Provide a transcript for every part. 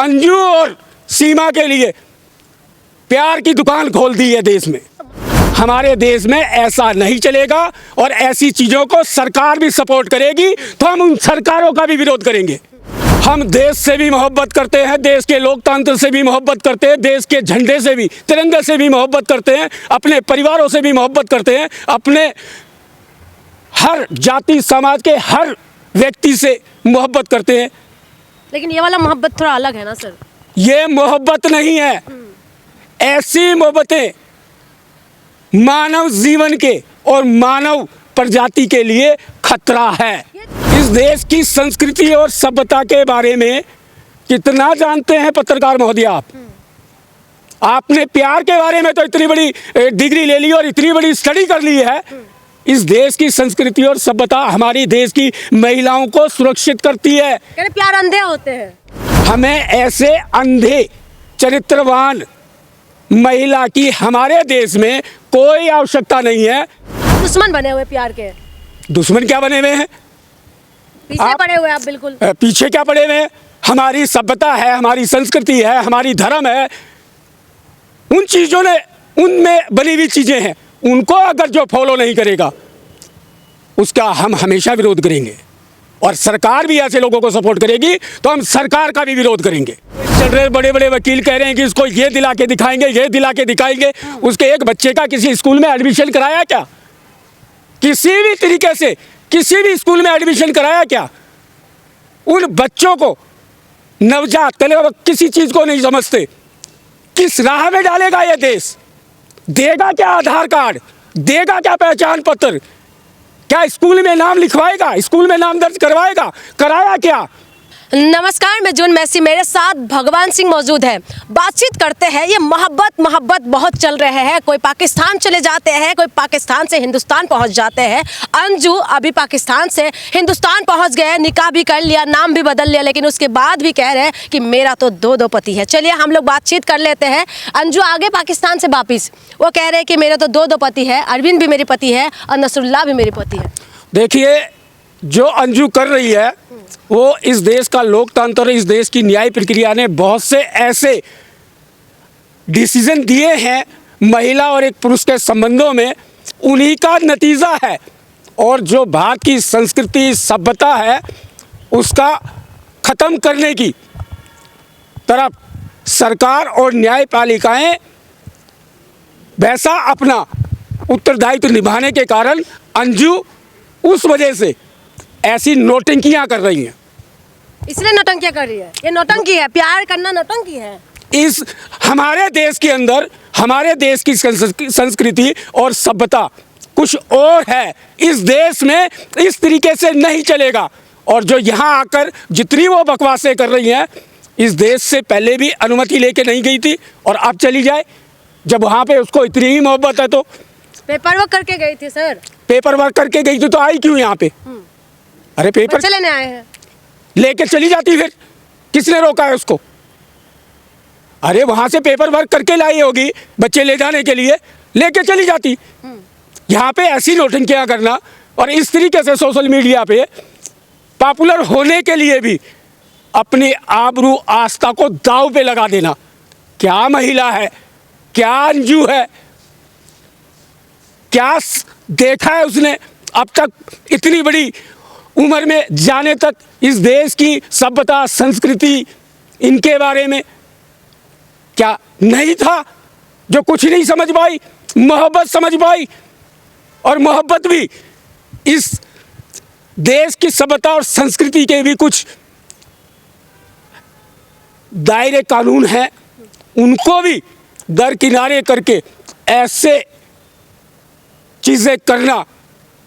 अंजू और सीमा के लिए प्यार की दुकान खोल दी है देश में। हमारे देश में ऐसा नहीं चलेगा और ऐसी चीज़ों को सरकार भी सपोर्ट करेगी तो हम उन सरकारों का भी विरोध करेंगे। हम देश से भी मोहब्बत करते हैं, देश के लोकतंत्र से भी मोहब्बत करते हैं, देश के झंडे से भी, तिरंगे से भी मोहब्बत करते हैं, अपने परिवारों से भी मोहब्बत करते हैं, अपने हर जाति समाज के हर व्यक्ति से मोहब्बत करते हैं। लेकिन ये वाला मोहब्बत थोड़ा अलग है ना सर। ये मोहब्बत नहीं है। ऐसी मोहब्बतें मानव जीवन के और मानव प्रजाति के लिए खतरा है। इस देश की संस्कृति और सभ्यता के बारे में कितना जानते हैं पत्रकार महोदय आप? आपने प्यार के बारे में तो इतनी बड़ी डिग्री ले ली और इतनी बड़ी स्टडी कर ली है। इस देश की संस्कृति और सभ्यता हमारी देश की महिलाओं को सुरक्षित करती है। प्यार अंधे होते हैं। हमें ऐसे अंधे चरित्रवान महिला की हमारे देश में कोई आवश्यकता नहीं है। दुश्मन बने हुए प्यार के। दुश्मन क्या बने हुए हैं? पीछे पड़े हुए आप बिल्कुल। पीछे क्या पड़े हुए हैं? हमारी सभ्यता है, हमारी संस्कृति है, हमारी धर्म है, उन चीज़ों ने उनमें बनी हुई चीज़ें हैं, उनको अगर जो फॉलो नहीं करेगा उसका हम हमेशा विरोध करेंगे। और सरकार भी ऐसे लोगों को सपोर्ट करेगी तो हम सरकार का भी विरोध करेंगे। चल रहे बड़े बड़े वकील कह रहे हैं कि इसको ये दिला के दिखाएंगे, ये दिला के दिखाएंगे। उसके एक बच्चे का किसी स्कूल में एडमिशन कराया क्या? किसी भी तरीके से किसी भी स्कूल में एडमिशन कराया क्या? उन बच्चों को नवजात किसी चीज़ को नहीं समझते। किस राह में डालेगा ये देश? देगा क्या आधार कार्ड? देगा क्या पहचान पत्र? क्या स्कूल में नाम लिखवाएगा? स्कूल में नाम दर्ज करवाएगा? कराया क्या? नमस्कार, मैं जून मैसी, मेरे साथ भगवान सिंह मौजूद है। बातचीत करते हैं। ये मोहब्बत बहुत चल रहे हैं। कोई पाकिस्तान चले जाते हैं, कोई पाकिस्तान से हिंदुस्तान पहुंच जाते हैं। अंजू अभी पाकिस्तान से हिंदुस्तान पहुंच गए, निकाह भी कर लिया, नाम भी बदल लिया, लेकिन उसके बाद भी कह रहे हैं कि मेरा तो दो पति है। चलिए हम लोग बातचीत कर लेते हैं। अंजू आगे पाकिस्तान से वापिस, वो कह रहे हैं कि मेरे तो दो पति है, अरविंद भी मेरी पति है और नसरुल्लाह भी मेरी पति है। देखिए, जो अंजू कर रही है वो इस देश का लोकतंत्र, इस देश की न्याय प्रक्रिया ने बहुत से ऐसे डिसीजन दिए हैं महिला और एक पुरुष के संबंधों में, उन्हीं का नतीजा है। और जो भारत की संस्कृति सभ्यता है उसका ख़त्म करने की तरफ सरकार और न्यायपालिकाएं वैसा अपना उत्तरदायित्व निभाने के कारण अंजू उस वजह से ऐसी नौटंकियां कर रही हैं। इसलिए नौटंकियां कर रही है। ये नौटंकी है, प्यार करना नौटंकी है। इस हमारे देश के अंदर हमारे देश की संस्कृति और सभ्यता कुछ और है। इस देश में इस तरीके से नहीं चलेगा। और जो यहाँ आकर जितनी वो बकवासें कर रही हैं, इस देश से पहले भी अनुमति लेके नहीं गई थी और अब चली जाए। जब वहाँ पे उसको इतनी ही मोहब्बत है तो पेपर वर्क करके गई थी सर। पेपर वर्क करके गई थी तो आई क्यों यहाँ पे? अरे पेपर लेने आए हैं, लेके चली जाती, फिर किसने रोका है उसको? अरे वहां से पेपर वर्क करके लाई होगी बच्चे ले जाने के लिए, लेके चली जाती। यहाँ पे ऐसी नौटंकियां करना और इस तरीके से सोशल मीडिया पे पॉपुलर होने के लिए भी अपनी आबरू आस्था को दांव पे लगा देना, क्या महिला है, क्या अंजू है, क्या देखा है उसने अब तक? इतनी बड़ी उम्र में जाने तक इस देश की सभ्यता संस्कृति इनके बारे में क्या नहीं था? जो कुछ नहीं समझ पाई, मोहब्बत समझ पाई। और मोहब्बत भी इस देश की सभ्यता और संस्कृति के भी कुछ दायरे कानून हैं, उनको भी दरकिनारे करके ऐसे चीज़ें करना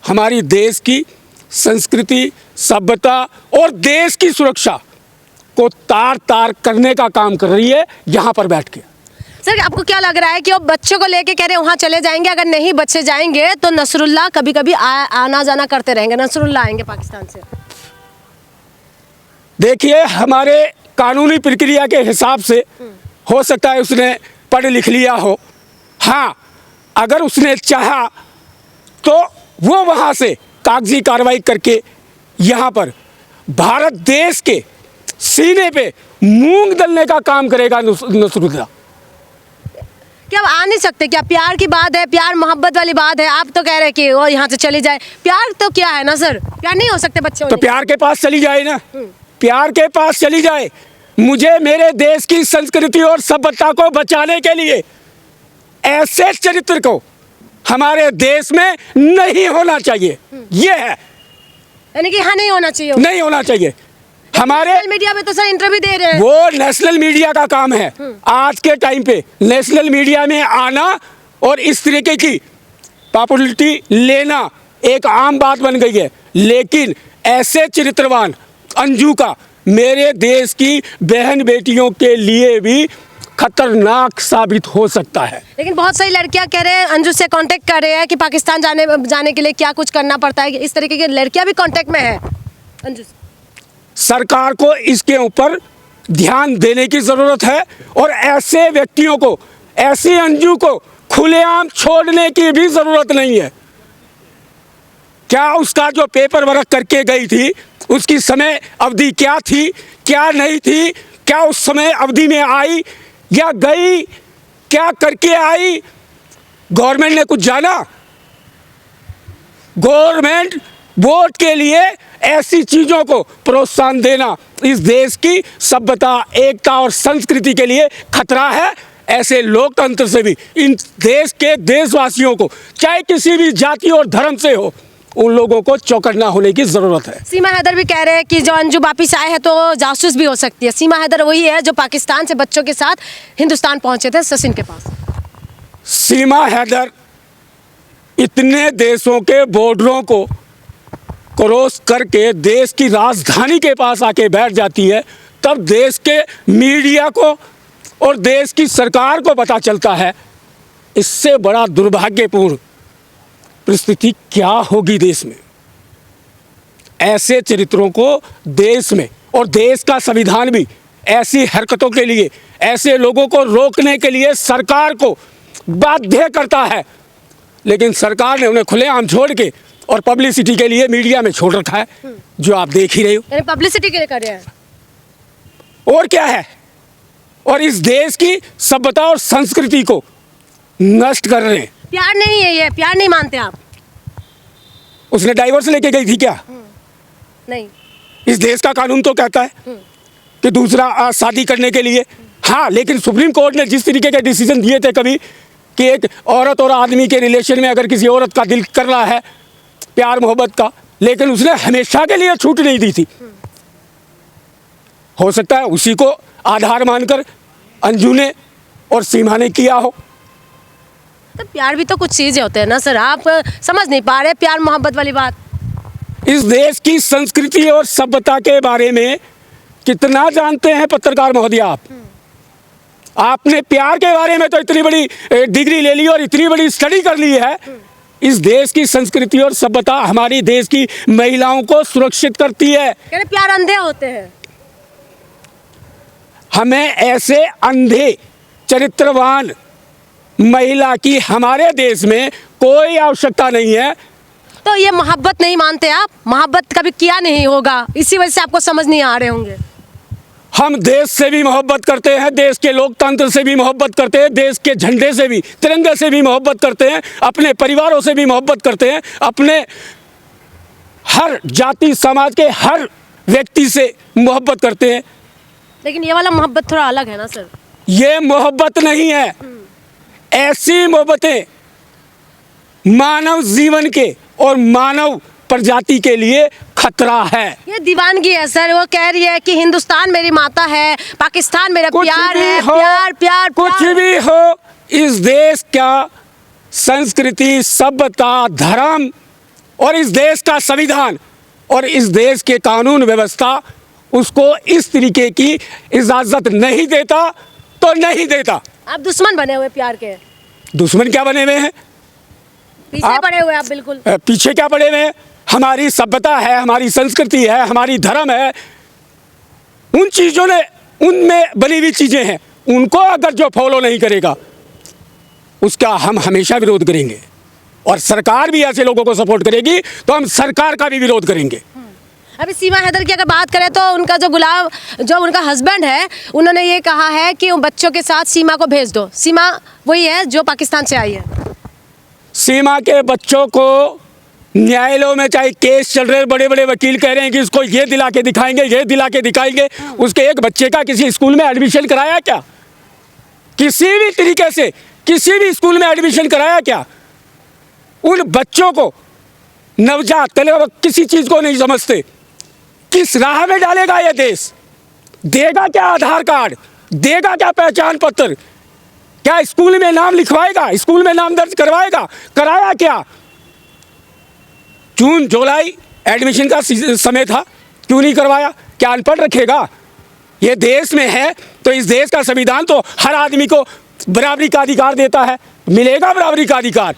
हमारी देश की संस्कृति सभ्यता और देश की सुरक्षा को तार करने का काम कर रही है यहाँ पर बैठ के। सर, आपको क्या लग रहा है कि वो बच्चों को लेके कह रहे हैं वहाँ चले जाएंगे, अगर नहीं बच्चे जाएंगे तो नसरुल्लाह कभी कभी आना जाना करते रहेंगे, नसरुल्लाह आएंगे पाकिस्तान से? देखिए, हमारे कानूनी प्रक्रिया के हिसाब से हो सकता है उसने पढ़ लिख लिया हो। हाँ, अगर उसने चाहा तो वो वहाँ से कागजी कार्रवाई करके यहाँ पर भारत देश के सीने पे मूंग दलने का काम करेगा नसरुल्लाह। क्या आप आ नहीं सकते? क्या प्यार की बात है, प्यार मोहब्बत वाली बात है? आप तो कह रहे हैं कि वो यहाँ से चली जाए। प्यार तो क्या है ना सर, प्यार नहीं हो सकते बच्चे तो प्यार के पास चली जाए ना, प्यार के पास चली जाए। मुझे मेरे देश की संस्कृति और सभ्यता को बचाने के लिए ऐसे चरित्र को हमारे देश में नहीं होना चाहिए। ये है, यानी कि यहाँ नहीं होना चाहिए। नहीं होना चाहिए। हमारे सोशल मीडिया पे तो सर इंटरव्यू दे रहे हैं। वो नेशनल मीडिया का काम है आज के टाइम पे नेशनल मीडिया में आना और इस तरीके की पॉपुलैरिटी लेना एक आम बात बन गई है। लेकिन ऐसे चरित्रवान अंजू का मेरे देश की बहन बेटियों के लिए भी खतरनाक साबित हो सकता है। लेकिन बहुत सारी लड़कियां कह रहे हैं, अंजू से कांटेक्ट कर रहे हैं कि पाकिस्तान जाने के लिए क्या कुछ करना पड़ता है। इस तरीके की लड़कियां भी कांटेक्ट में है अंजू से। सरकार को इसके ऊपर ध्यान देने की ज़रूरत है और ऐसे व्यक्तियों को, ऐसी अंजू को खुलेआम छोड़ने की भी ज़रूरत नहीं है। क्या उसका जो पेपर वर्क करके गई थी उसकी समय अवधि क्या थी, क्या नहीं थी, क्या उस समय अवधि में आई या गई, क्या करके आई, गवर्नमेंट ने कुछ जाना? गवर्नमेंट वोट के लिए ऐसी चीज़ों को प्रोत्साहन देना इस देश की सभ्यता, एकता और संस्कृति के लिए खतरा है। ऐसे लोकतंत्र से भी इन देश के देशवासियों को, चाहे किसी भी जाति और धर्म से हो, उन लोगों को चौकन्ना होने की ज़रूरत है। सीमा हैदर भी कह रहे हैं कि जो अंजू वापिस आए हैं तो जासूस भी हो सकती है। सीमा हैदर वही है जो पाकिस्तान से बच्चों के साथ हिंदुस्तान पहुंचे थे सचिन के पास। सीमा हैदर इतने देशों के बॉर्डरों को क्रॉस करके देश की राजधानी के पास आके बैठ जाती है, तब देश के मीडिया को और देश की सरकार को पता चलता है। इससे बड़ा दुर्भाग्यपूर्ण परिस्थिति क्या होगी देश में। ऐसे चरित्रों को देश में, और देश का संविधान भी ऐसी हरकतों के लिए, ऐसे लोगों को रोकने के लिए सरकार को बाध्य करता है। लेकिन सरकार ने उन्हें खुलेआम छोड़ के और पब्लिसिटी के लिए मीडिया में छोड़ रखा है, जो आप देख ही रहे हो। यानी पब्लिसिटी के लिए कर रहे हैं। और क्या है, और इस देश की सभ्यता और संस्कृति को नष्ट कर रहे हैं। प्यार नहीं है ये, प्यार नहीं मानते आप? उसने डाइवोर्स लेके गई थी क्या? नहीं। इस देश का कानून तो कहता है कि दूसरा शादी करने के लिए, हाँ, लेकिन सुप्रीम कोर्ट ने जिस तरीके के डिसीजन दिए थे कभी कि एक औरत और आदमी के रिलेशन में अगर किसी औरत का दिल कर रहा है प्यार मोहब्बत का, लेकिन उसने हमेशा के लिए छूट नहीं दी थी। हो सकता है उसी को आधार मानकर अंजू ने और सीमा ने किया हो। तो प्यार भी तो कुछ चीज़ें होते हैं ना सर, आप समझ नहीं पा रहे प्यार मोहब्बत वाली बात। इस देश की संस्कृति और सभ्यता के बारे में कितना जानते हैं पत्रकार महोदय आप? आपने प्यार के बारे में तो इतनी बड़ी डिग्री ले ली और इतनी बड़ी स्टडी कर ली है। इस देश की संस्कृति और सभ्यता हमारी देश की महिलाओं को सुरक्षित करती है। कह रहे प्यार अंधे होते हैं। हमें ऐसे अंधे चरित्रवान महिला की हमारे देश में कोई आवश्यकता नहीं है। तो ये मोहब्बत नहीं मानते आप? मोहब्बत कभी किया नहीं होगा, इसी वजह से आपको समझ नहीं आ रहे होंगे। हम देश से भी मोहब्बत करते हैं, देश के लोकतंत्र से भी मोहब्बत करते हैं, देश के झंडे से भी, तिरंगे से भी मोहब्बत करते हैं, अपने परिवारों से भी मोहब्बत करते हैं, अपने हर जाति समाज के हर व्यक्ति से मोहब्बत करते हैं। लेकिन ये वाला मोहब्बत थोड़ा अलग है ना सर। ये मोहब्बत नहीं है। ऐसी मोहब्बतें मानव जीवन के और मानव प्रजाति के लिए खतरा है। ये दीवानगी है सर। वो कह रही है कि हिंदुस्तान मेरी माता है, पाकिस्तान मेरा प्यार है। प्यार प्यार कुछ भी हो, इस देश का संस्कृति, सभ्यता, धर्म और इस देश का संविधान और इस देश के कानून व्यवस्था उसको इस तरीके की इजाजत नहीं देता तो नहीं देता। आप दुश्मन बने हुए प्यार के। दुश्मन क्या बने हुए हैं? पीछे पड़े हुए आप बिल्कुल। पीछे क्या पड़े हुए हैं? हमारी सभ्यता है, हमारी संस्कृति है, हमारी धर्म है, उन चीज़ों ने, उनमें बनी हुई चीज़ें हैं, उनको अगर जो फॉलो नहीं करेगा उसका हम हमेशा विरोध करेंगे। और सरकार भी ऐसे लोगों को सपोर्ट करेगी तो हम सरकार का भी विरोध करेंगे। अभी सीमा हैदर की अगर बात करें तो उनका जो उनका हस्बैंड है, उन्होंने ये कहा है कि उन बच्चों के साथ सीमा को भेज दो। सीमा वही है जो पाकिस्तान से आई है। सीमा के बच्चों को न्यायालयों में चाहे केस चल रहे, बड़े बड़े वकील कह रहे हैं कि इसको ये दिला के दिखाएंगे, ये दिला के दिखाएंगे। उसके एक बच्चे का किसी स्कूल में एडमिशन कराया क्या? किसी भी तरीके से किसी भी स्कूल में एडमिशन कराया क्या? उन बच्चों को, नवजात किसी चीज़ को नहीं समझते, किस राह में डालेगा ये देश? देगा क्या आधार कार्ड? देगा क्या पहचान पत्र? क्या स्कूल में नाम लिखवाएगा? स्कूल में नाम दर्ज करवाएगा? कराया क्या? जून जुलाई एडमिशन का समय था, क्यों नहीं करवाया? क्या अनपढ़ रखेगा? ये देश में है तो इस देश का संविधान तो हर आदमी को बराबरी का अधिकार देता है, मिलेगा बराबरी का अधिकार।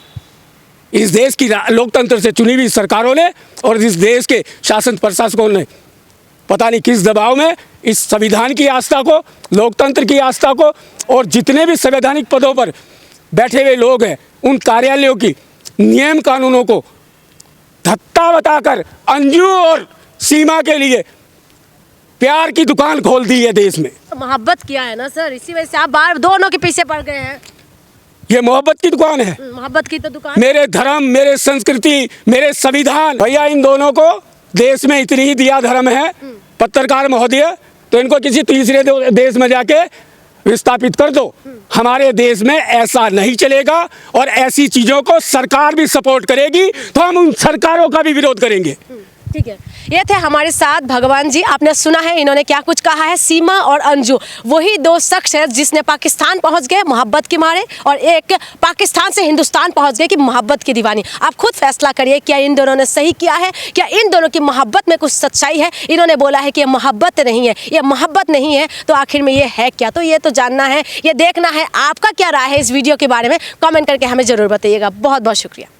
इस देश की लोकतंत्र से चुनी हुई सरकारों ने और इस देश के शासन प्रशासकों ने पता नहीं किस दबाव में इस संविधान की आस्था को, लोकतंत्र की आस्था को और जितने भी संवैधानिक पदों पर बैठे हुए लोग हैं उन कार्यालयों की नियम कानूनों को धक्का बताकर अंजू और सीमा के लिए प्यार की दुकान खोल दी है देश में। तो मोहब्बत किया है ना सर, इसी वजह से आप बार दोनों के पीछे पड़ गए हैं। ये मोहब्बत की दुकान है। मोहब्बत की तो दुकान, मेरे धर्म, मेरे संस्कृति, मेरे संविधान, भैया इन दोनों को देश में इतनी ही दिया धर्म है पत्रकार महोदय, तो इनको किसी तीसरे देश में जाके विस्थापित कर दो। हमारे देश में ऐसा नहीं चलेगा और ऐसी चीज़ों को सरकार भी सपोर्ट करेगी तो हम उन सरकारों का भी विरोध करेंगे। ठीक है, ये थे हमारे साथ भगवान जी। आपने सुना है इन्होंने क्या कुछ कहा है। सीमा और अंजू वही दो शख्स है जिसने पाकिस्तान पहुंच गए मोहब्बत के मारे, और एक पाकिस्तान से हिंदुस्तान पहुंच गए कि मोहब्बत की दीवानी। आप खुद फैसला करिए, क्या इन दोनों ने सही किया है, क्या इन दोनों की मोहब्बत में कुछ सच्चाई है। इन्होंने बोला है कि ये मोहब्बत नहीं है, ये मोहब्बत नहीं है, तो आखिर में ये है क्या? तो ये तो जानना है, ये देखना है। आपका क्या राय है इस वीडियो के बारे में? कॉमेंट करके हमें ज़रूर बताइएगा। बहुत बहुत शुक्रिया।